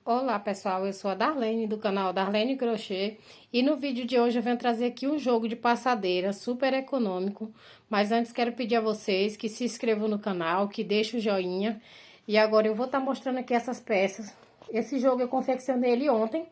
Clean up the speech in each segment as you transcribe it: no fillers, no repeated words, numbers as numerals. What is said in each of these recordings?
Olá pessoal, eu sou a Darlene do canal Darlene Crochê e no vídeo de hoje eu venho trazer aqui um jogo de passadeira super econômico, mas antes quero pedir a vocês que se inscrevam no canal, que deixem o joinha e agora eu vou estar mostrando aqui essas peças. Esse jogo eu confeccionei ele ontem,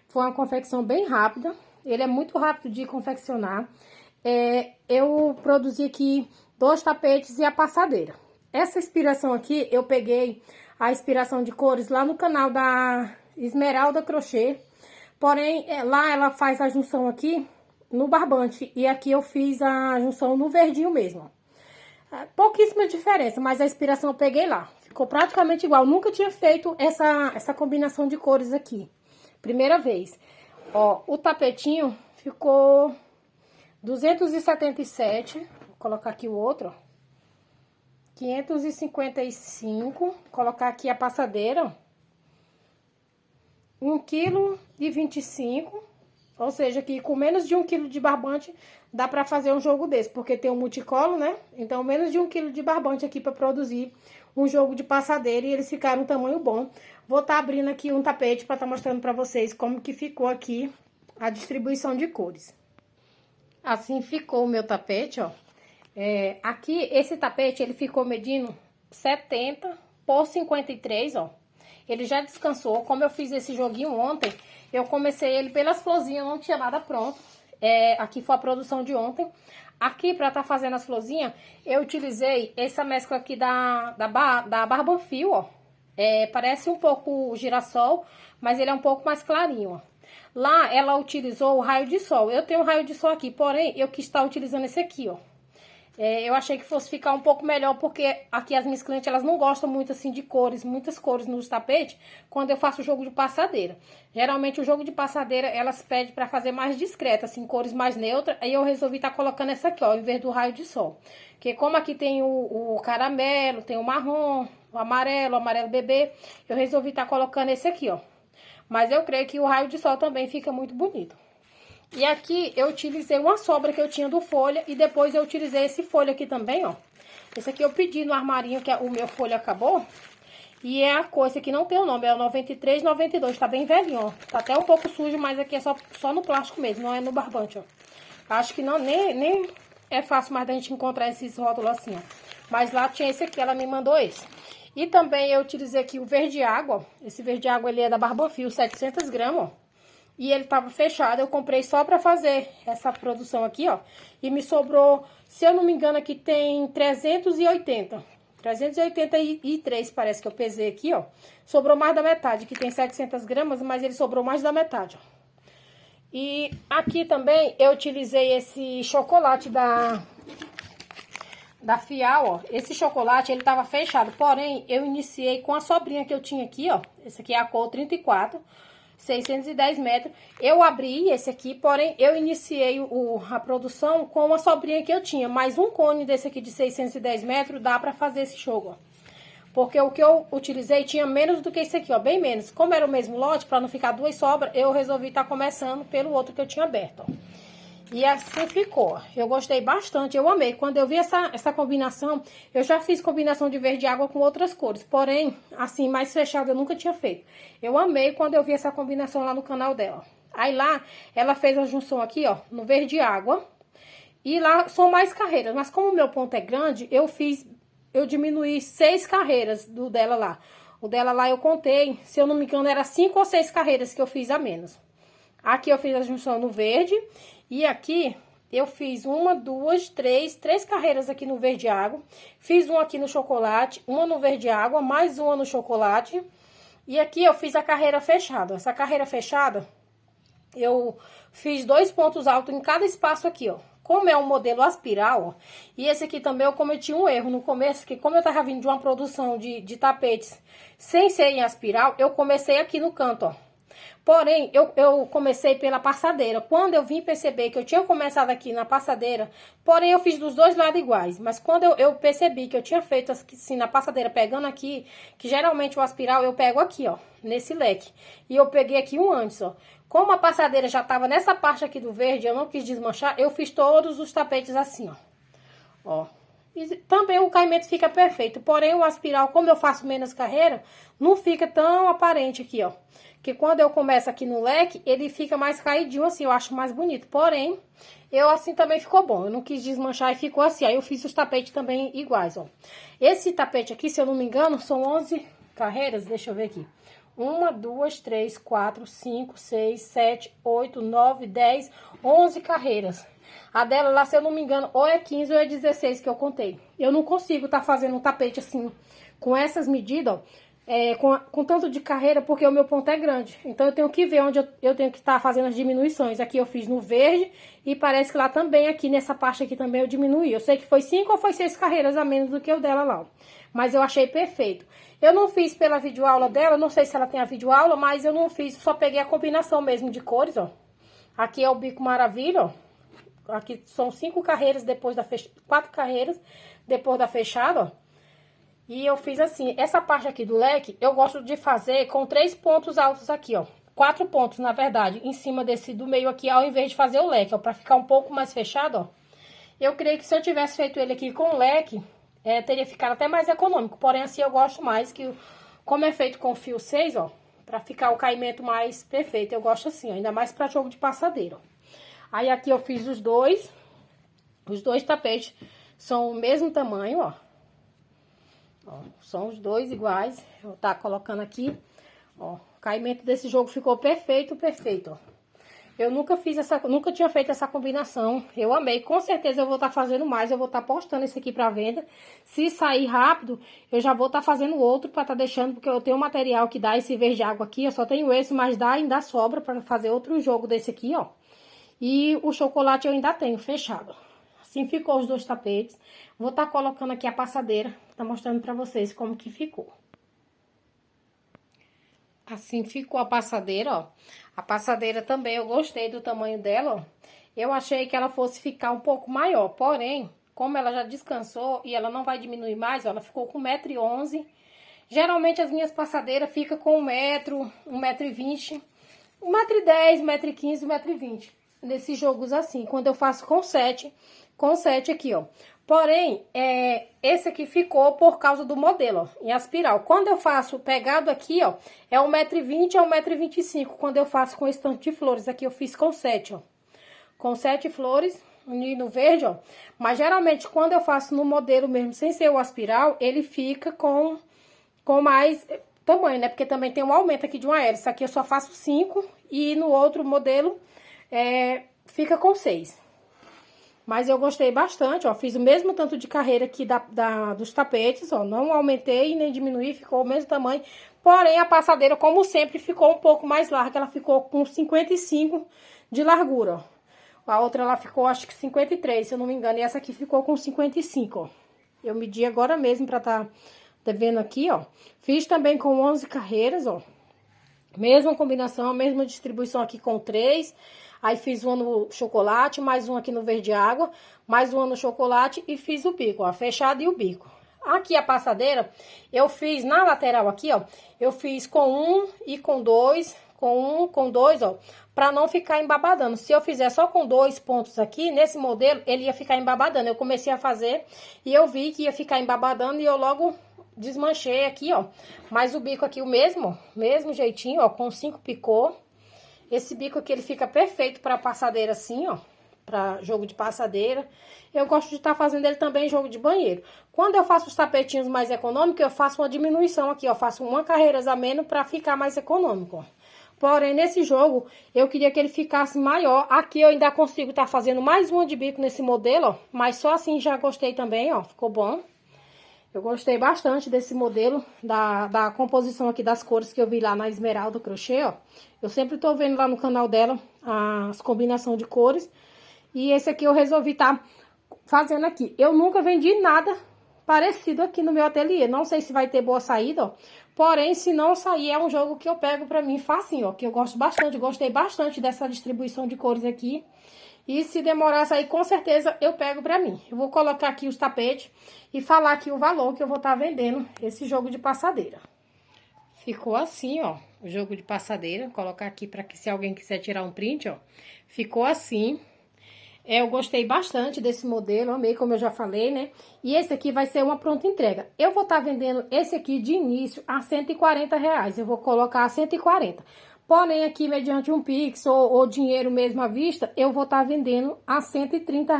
foi uma confecção bem rápida, ele é muito rápido de confeccionar. Eu produzi aqui 2 tapetes e a passadeira. Essa inspiração aqui, eu peguei a inspiração de cores lá no canal da Esmeralda Crochê. Porém, lá ela faz a junção aqui no barbante. E aqui eu fiz a junção no verdinho mesmo. Pouquíssima diferença, mas a inspiração eu peguei lá. Ficou praticamente igual. Nunca tinha feito essa combinação de cores aqui. Primeira vez. Ó, o tapetinho ficou 277. Vou colocar aqui o outro, ó. 555, colocar aqui a passadeira, 1,25 kg, ou seja, que com menos de 1 kg de barbante dá pra fazer um jogo desse, porque tem um multicolo, né? Então, menos de 1 kg de barbante aqui pra produzir um jogo de passadeira e eles ficaram um tamanho bom. Vou estar abrindo aqui um tapete pra estar mostrando pra vocês como que ficou aqui a distribuição de cores. Assim ficou o meu tapete, ó. Aqui, esse tapete, ele ficou medindo 70 por 53, ó. Ele já descansou. Como eu fiz esse joguinho ontem, eu comecei ele pelas florzinhas, não tinha nada pronto. Aqui foi a produção de ontem. Aqui, pra tá fazendo as florzinhas, eu utilizei essa mescla aqui da Barbafio, ó. Parece um pouco girassol, mas ele é um pouco mais clarinho, ó. Lá, ela utilizou o raio de sol. Eu tenho um raio de sol aqui, porém, eu quis estar utilizando esse aqui, ó. Eu achei que fosse ficar um pouco melhor, porque aqui as minhas clientes, elas não gostam muito assim de cores, muitas cores nos tapetes, quando eu faço o jogo de passadeira. Geralmente o jogo de passadeira, elas pedem pra fazer mais discreto, assim, cores mais neutras, aí eu resolvi estar colocando essa aqui, ó, em vez do raio de sol. Porque como aqui tem o caramelo, tem o marrom, o amarelo bebê, eu resolvi estar colocando esse aqui, ó. Mas eu creio que o raio de sol também fica muito bonito. E aqui eu utilizei uma sobra que eu tinha do folha e depois eu utilizei esse folha aqui também, ó. Esse aqui eu pedi no armarinho, que o meu folha acabou. E é a cor, esse aqui não tem o nome, é o 93, 92, tá bem velhinho, ó. Tá até um pouco sujo, mas aqui é só no plástico mesmo, não é no barbante, ó. Acho que não, nem é fácil mais da gente encontrar esses rótulos assim, ó. Mas lá tinha esse aqui, ela me mandou esse. E também eu utilizei aqui o verde água, ó. Esse verde água, ele é da Barbafio, 700 gramas, ó. E ele tava fechado, eu comprei só pra fazer essa produção aqui, ó. E me sobrou, se eu não me engano, aqui tem 380. 383 parece que eu pesei aqui, ó. Sobrou mais da metade, que tem 700 gramas, mas ele sobrou mais da metade, ó. E aqui também eu utilizei esse chocolate da Fial, ó. Esse chocolate, ele tava fechado, porém, eu iniciei com a sobrinha que eu tinha aqui, ó. Esse aqui é a cor 34. 610 metros, eu abri esse aqui, porém, eu iniciei a produção com uma sobrinha que eu tinha, mas um cone desse aqui de 610 metros dá pra fazer esse jogo, ó. Porque o que eu utilizei tinha menos do que esse aqui, ó, bem menos. Como era o mesmo lote, pra não ficar 2 sobras, eu resolvi estar começando pelo outro que eu tinha aberto, ó. E assim ficou. Eu gostei bastante, eu amei. Quando eu vi essa combinação, eu já fiz combinação de verde água com outras cores. Porém, assim, mais fechada eu nunca tinha feito. Eu amei quando eu vi essa combinação lá no canal dela. Aí lá, ela fez a junção aqui, ó, no verde água. E lá são mais carreiras. Mas como o meu ponto é grande, eu diminuí 6 carreiras do dela lá. O dela lá eu contei, se eu não me engano, era 5 ou 6 carreiras que eu fiz a menos. Aqui eu fiz a junção no verde. E aqui eu fiz três carreiras aqui no verde água. Fiz uma aqui no chocolate, uma no verde água, mais uma no chocolate. E aqui eu fiz a carreira fechada. Essa carreira fechada, eu fiz 2 pontos altos em cada espaço aqui, ó. Como é um modelo aspiral, ó, e esse aqui também eu cometi um erro no começo, que como eu tava vindo de uma produção de tapetes sem ser em aspiral, eu comecei aqui no canto, ó. Porém, eu comecei pela passadeira. Quando eu vim perceber que eu tinha começado aqui na passadeira, porém eu fiz dos dois lados iguais. Mas quando eu percebi que eu tinha feito assim na passadeira, pegando aqui, que geralmente o aspiral eu pego aqui, ó, nesse leque. E eu peguei aqui um antes, ó. Como a passadeira já tava nessa parte aqui do verde, eu não quis desmanchar, eu fiz todos os tapetes assim, ó. Ó. E também o caimento fica perfeito. Porém, o aspiral, como eu faço menos carreira, não fica tão aparente aqui, ó. Que quando eu começo aqui no leque, ele fica mais caidinho assim, eu acho mais bonito. Porém, eu assim também ficou bom. Eu não quis desmanchar e ficou assim. Aí eu fiz os tapetes também iguais, ó. Esse tapete aqui, se eu não me engano, são 11 carreiras. Deixa eu ver aqui. 1, 2, 3, 4, 5, 6, 7, 8, 9, 10, 11 carreiras. A dela lá, se eu não me engano, ou é 15 ou é 16 que eu contei. Eu não consigo tá fazendo um tapete assim, com essas medidas, ó. Com tanto de carreira, porque o meu ponto é grande. Então, eu tenho que ver onde eu tenho que estar fazendo as diminuições. Aqui eu fiz no verde e parece que lá também, aqui nessa parte aqui também eu diminuí. Eu sei que foi 5 ou foi 6 carreiras a menos do que o dela lá, ó. Mas eu achei perfeito. Eu não fiz pela videoaula dela, não sei se ela tem a videoaula, mas eu não fiz, só peguei a combinação mesmo de cores, ó. Aqui é o bico maravilha, ó. Aqui são 5 carreiras depois da fechada, 4 carreiras depois da fechada, ó. E eu fiz assim, essa parte aqui do leque, eu gosto de fazer com 3 pontos altos aqui, ó. 4 pontos, na verdade, em cima desse do meio aqui, ao invés de fazer o leque, ó. Pra ficar um pouco mais fechado, ó. Eu creio que se eu tivesse feito ele aqui com leque, teria ficado até mais econômico. Porém, assim, eu gosto mais que, como é feito com fio 6, ó. Pra ficar o caimento mais perfeito, eu gosto assim, ó. Ainda mais pra jogo de passadeira, ó. Aí, aqui eu fiz os dois tapetes são o mesmo tamanho, ó. Ó, são os dois iguais. Eu vou tá colocando aqui, ó. O caimento desse jogo ficou perfeito, perfeito, ó. Eu nunca tinha feito essa combinação. Eu amei. Com certeza eu vou estar fazendo mais. Eu vou estar postando esse aqui pra venda. Se sair rápido, eu já vou estar fazendo outro pra estar deixando, porque eu tenho um material que dá esse verde água aqui. Eu só tenho esse, mas ainda sobra pra fazer outro jogo desse aqui, ó. E o chocolate eu ainda tenho fechado. Assim ficou os dois tapetes. Vou estar colocando aqui a passadeira, tá mostrando pra vocês como que ficou. Assim ficou a passadeira, ó. A passadeira também, eu gostei do tamanho dela, ó. Eu achei que ela fosse ficar um pouco maior, porém, como ela já descansou e ela não vai diminuir mais, ó, ela ficou com 1,11 m. Geralmente as minhas passadeiras ficam com 1 m, 1,20 m, 1,10 m, 1,15 m, 1,20 m. Nesses jogos assim, quando eu faço com 7 aqui, ó. Porém, esse aqui ficou por causa do modelo, ó, em aspiral. Quando eu faço pegado aqui, ó, é 1,20 m a 1,25 m. Quando eu faço com esse tanto de flores, aqui eu fiz com 7, ó. Com 7 flores no verde, ó. Mas geralmente, quando eu faço no modelo mesmo, sem ser o aspiral, ele fica com mais tamanho, né? Porque também tem um aumento aqui de uma hélice. Aqui eu só faço 5 e no outro modelo fica com 6. Mas eu gostei bastante, ó. Fiz o mesmo tanto de carreira aqui dos tapetes, ó. Não aumentei nem diminuí, ficou o mesmo tamanho. Porém, a passadeira, como sempre, ficou um pouco mais larga. Ela ficou com 55 de largura, ó. A outra, ela ficou, acho que 53, se eu não me engano. E essa aqui ficou com 55, ó. Eu medi agora mesmo pra tá vendo aqui, ó. Fiz também com 11 carreiras, ó. Mesma combinação, mesma distribuição aqui com 3. Aí fiz uma no chocolate, mais um aqui no verde água, mais uma no chocolate e fiz o bico, ó, fechado e o bico. Aqui a passadeira, eu fiz na lateral aqui, ó, eu fiz com 1 e com 2, com 1, com 2, ó, pra não ficar embabadando. Se eu fizer só com 2 pontos aqui, nesse modelo, ele ia ficar embabadando. Eu comecei a fazer e eu vi que ia ficar embabadando e eu logo desmanchei aqui, ó. Mas o bico aqui o mesmo jeitinho, ó, com 5 picô. Esse bico aqui, ele fica perfeito pra passadeira assim, ó. Pra jogo de passadeira. Eu gosto de estar fazendo ele também em jogo de banheiro. Quando eu faço os tapetinhos mais econômicos, eu faço uma diminuição aqui, ó. Faço uma carreira a menos pra ficar mais econômico, ó. Porém, nesse jogo, eu queria que ele ficasse maior. Aqui eu ainda consigo estar fazendo mais uma de bico nesse modelo, ó. Mas só assim já gostei também, ó. Ficou bom. Eu gostei bastante desse modelo, da composição aqui das cores que eu vi lá na Esmeralda Crochê, ó. Eu sempre tô vendo lá no canal dela as combinações de cores. E esse aqui eu resolvi tá fazendo aqui. Eu nunca vendi nada parecido aqui no meu ateliê. Não sei se vai ter boa saída, ó. Porém, se não sair, é um jogo que eu pego pra mim facinho, ó. Que eu gosto bastante, gostei bastante dessa distribuição de cores aqui. E se demorar a sair, com certeza eu pego pra mim. Eu vou colocar aqui os tapetes e falar aqui o valor que eu vou estar vendendo esse jogo de passadeira. Ficou assim, ó, o jogo de passadeira. Vou colocar aqui pra que se alguém quiser tirar um print, ó. Ficou assim. Eu gostei bastante desse modelo, amei, como eu já falei, né? E esse aqui vai ser uma pronta entrega. Eu vou estar vendendo esse aqui de início a R$ 140. Eu vou colocar a 140. Porém, aqui, mediante um Pix ou dinheiro mesmo à vista, eu vou estar vendendo a R$ 130.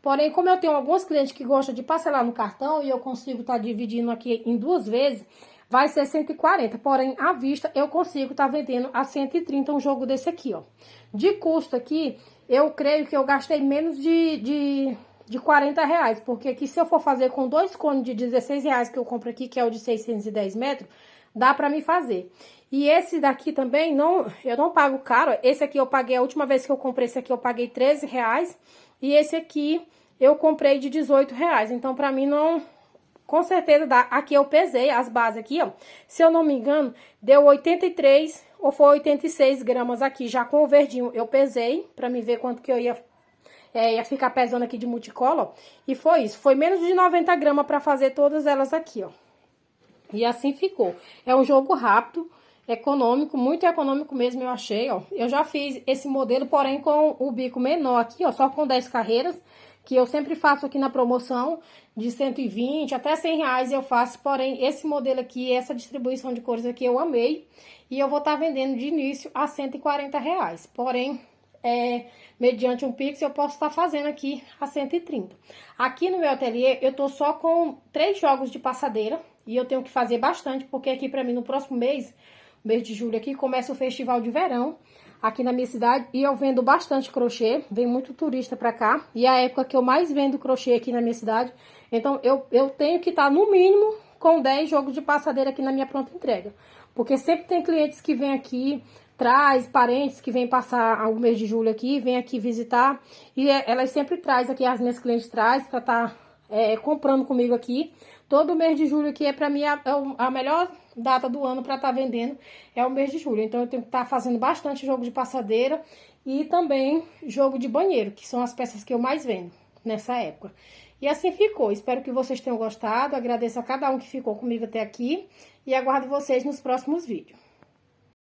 Porém, como eu tenho alguns clientes que gostam de parcelar no cartão e eu consigo estar dividindo aqui em 2 vezes, vai ser 140. Porém, à vista, eu consigo estar vendendo a 130 um jogo desse aqui, ó. De custo aqui, eu creio que eu gastei menos de R$ 40, porque aqui se eu for fazer com 2 cones de R$ 16 que eu compro aqui, que é o de 610 metros, dá pra me fazer. E esse daqui também, eu não pago caro. Esse aqui eu paguei, a última vez que eu comprei esse aqui, eu paguei R$ 13. E esse aqui eu comprei de R$ 18. Então, pra mim, não... Com certeza dá. Aqui eu pesei as bases aqui, ó. Se eu não me engano, deu 83 ou foi 86 gramas aqui, já com o verdinho. Eu pesei pra me ver quanto que eu ia ficar pesando aqui de multicola, ó. E foi isso. Foi menos de 90 gramas pra fazer todas elas aqui, ó. E assim ficou. É um jogo rápido, econômico, muito econômico mesmo, eu achei, ó. Eu já fiz esse modelo, porém com o bico menor aqui, ó, só com 10 carreiras, que eu sempre faço aqui na promoção, de 120 até R$ 100 eu faço, porém esse modelo aqui, essa distribuição de cores aqui eu amei, e eu vou estar vendendo de início a R$ 140, porém... mediante um Pix, eu posso estar fazendo aqui a 130. Aqui no meu ateliê, eu tô só com 3 jogos de passadeira. E eu tenho que fazer bastante, porque aqui pra mim, no próximo mês de julho aqui, começa o festival de verão aqui na minha cidade. E eu vendo bastante crochê, vem muito turista pra cá. E é a época que eu mais vendo crochê aqui na minha cidade. Então, eu tenho que estar, no mínimo, com 10 jogos de passadeira aqui na minha pronta entrega. Porque sempre tem clientes que vêm aqui... Traz parentes que vêm passar o mês de julho aqui, vem aqui visitar. E elas sempre traz aqui, as minhas clientes traz pra estar comprando comigo aqui. Todo mês de julho aqui pra mim a melhor data do ano pra estar vendendo é o mês de julho. Então eu tenho que estar fazendo bastante jogo de passadeira e também jogo de banheiro, que são as peças que eu mais vendo nessa época. E assim ficou. Espero que vocês tenham gostado. Agradeço a cada um que ficou comigo até aqui e aguardo vocês nos próximos vídeos.